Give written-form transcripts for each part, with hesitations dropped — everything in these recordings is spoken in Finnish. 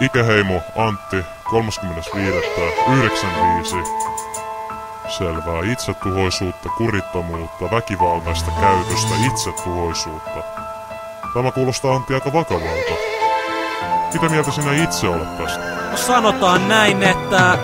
Ikäheimo Antti, 30.5.95. Selvää itsetuhoisuutta, kurittomuutta, väkivaltaista käytöstä, itsetuhoisuutta. Tämä kuulostaa Antti aika vakavalta. Mitä mieltä sinä itse olet tästä? No sanotaan näin, että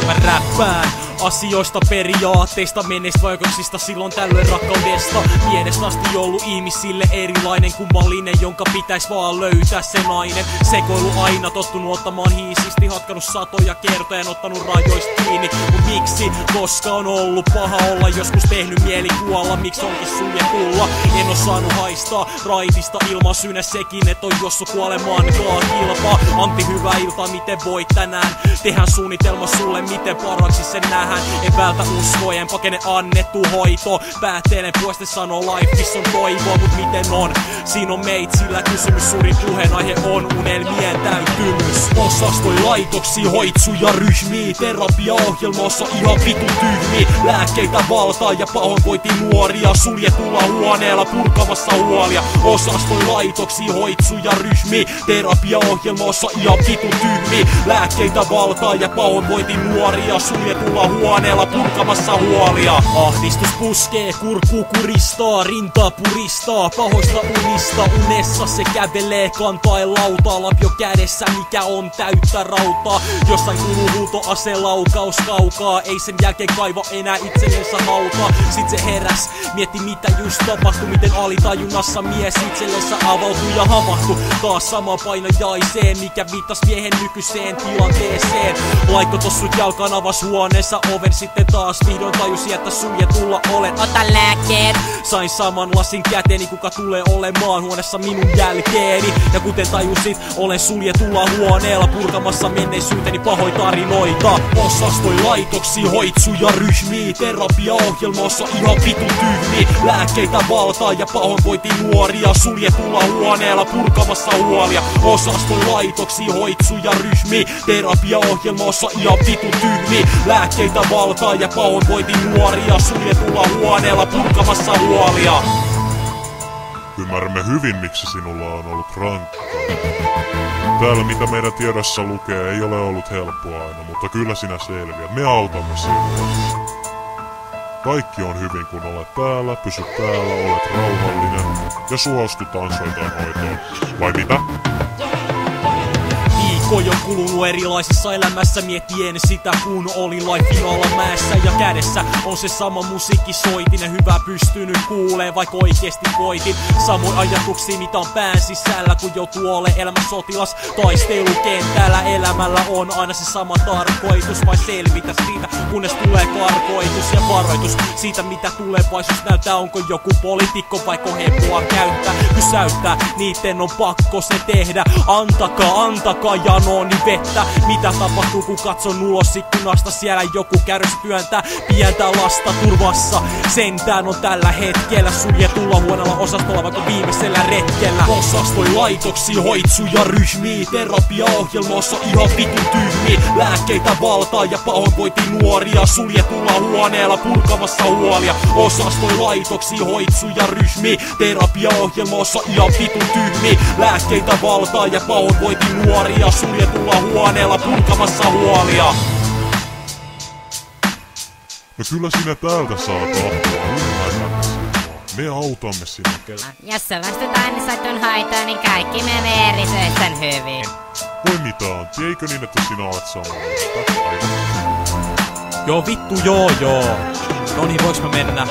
mä räppään asioista, periaatteista, menestysvaikutuksista, silloin tällöin rakkaudesta. Pienestä asti ollut ihmisille erilainen, kummallinen, jonka pitäis vaan löytää se nainen. Sekoilu aina, tottunut ottamaan hiisisti, hatkanut satoja kertoja, en ottanut rajoista kiinni. Mut miksi? Koska on ollut paha olla, joskus tehnyt mieli kuolla. Miksi onkin suljetulla? En oo saanut haistaa raitista ilman syynä sekin, et on jossu kuolemaan kilpaa. Antti, hyvää iltaa, miten voit tänään? Tehdään suunnitelma sulle, miten paraksi sen nähdään. En vältä uskoa, en pakene annettu hoito. Päätteelen puolesta sanoo lifeissa on toivoa, mut miten on? Siinä on meitsillä kysymys, suurin puheenaihe on unelmien täytymys. Osastoi laitoksi, hoitsuja ryhmiä, terapiaohjelmassa ihan vitu tyhmiä. Lääkkeitä valtaa ja pahoinvointi nuoria, suljetulla huoneella purkamassa huolia. Osastoi laitoksi, hoitsuja ryhmiä, terapiaohjelmassa ihan vitu tyhmiä. Lääkkeitä valtaa ja pahoinvointi nuoria, suljetulla huoneella purkamassa huolia. Ahdistus puskee, kurkku kuristaa, rintaa puristaa, pahoista unista. Unessa se kävelee kantaen lautaa, lapio kädessä, mikä on täyttä rautaa. Jossain kuuluu huuto, aselaukaus kaukaa, ei sen jälkeen kaiva enää itsellensä hautaa. Sit se heräs, mietti mitä just tapahtui, miten alitajunnassa mies itsellensä avautui ja havahtui. Taas sama painajaiseen, mikä viittas miehen nykyiseen tilanteeseen. Laikko tossut jalkaan avas huoneessa oven, sitten taas vihdoin tajusi, että suljetulla olen. Ota lääkkeet! Sain saman lasin käteeni, kuka tulee olemaan huoneessa minun jälkeeni. Ja kuten tajusit, olen suljetulla huoneella purkamassa menneisyyteni pahoin tarinoita. Osastoi laitoksi, hoitsuja ryhmiä, terapiaohjelmassa ihan vitu tyhmiä. Lääkkeitä valtaa ja pahoinvointi nuoria, suljetulla huoneella purkamassa huolia. Osastoi laitoksi, hoitsuja ryhmiä, terapiaohjelmassa ihan vitu tyhmiä. Lääkkeitä valtaa ja pahoinvointi nuoria, suljetulla huoneella purkamassa huolia. Ymmärrämme hyvin, miksi sinulla on ollut rankkaa. Täällä mitä meidän tiedossa lukee ei ole ollut helppoa aina, mutta kyllä sinä selviät. Me autamme sinua. Kaikki on hyvin kun olet täällä, pysy täällä, olet rauhallinen ja suostut ansoitaan hoitoon. Vai mitä? On kulunut erilaisessa elämässä, miettien sitä kun olin lifein alamäessä. Ja kädessä on se sama musiikkisoitin ja hyvä pystynyt kuulee, vaikka oikeesti koitin samoin ajatuksia mitä on pään sisällä, kun joutuu ole elämän sotilas taistelukentällä. Elämällä on aina se sama tarkoitus, vai selvitä siitä kunnes tulee karkoitus ja varoitus siitä mitä tulevaisuus näyttää. Onko joku poliitikko vaikka hepoa käyttää, pysäyttää, niitten on pakko se tehdä. Antakaa janoni vettä. Mitä tapahtuu kun katson ulos ikkunasta, siellä joku kärryssä työntää pientä lasta turvassa. Sentään on tällä hetkellä suljetulla huoneella osastolla vaikka viimeisellä retkellä. Osastoi laitoksi, hoitsuja ryhmiä, terapiaohjelmassa ihan vitun tyhmiä. Lääkkeitä valtaa ja pahoinvointi nuoria, suljetulla huoneella purkamassa huolia. Osastoi laitoksi, hoitsuja ryhmiä, terapiaohjelmassa ihan vitun tyhmiä. Lääkkeitä valtaa ja pahoinvointi nuoria, suljetulla huoneella purkamassa huolia. No kyllä sinä täältä saat apua, ymmärrämme sinua. Me autamme sinua. Jos sä vastuut aina satun haitoon, niin kaikki menee erityisen hyvin. Voi mitä Antti, eikö niin että sinä olet samaa mieltä? Joo vittu joo. No niin, voiks mä mennä?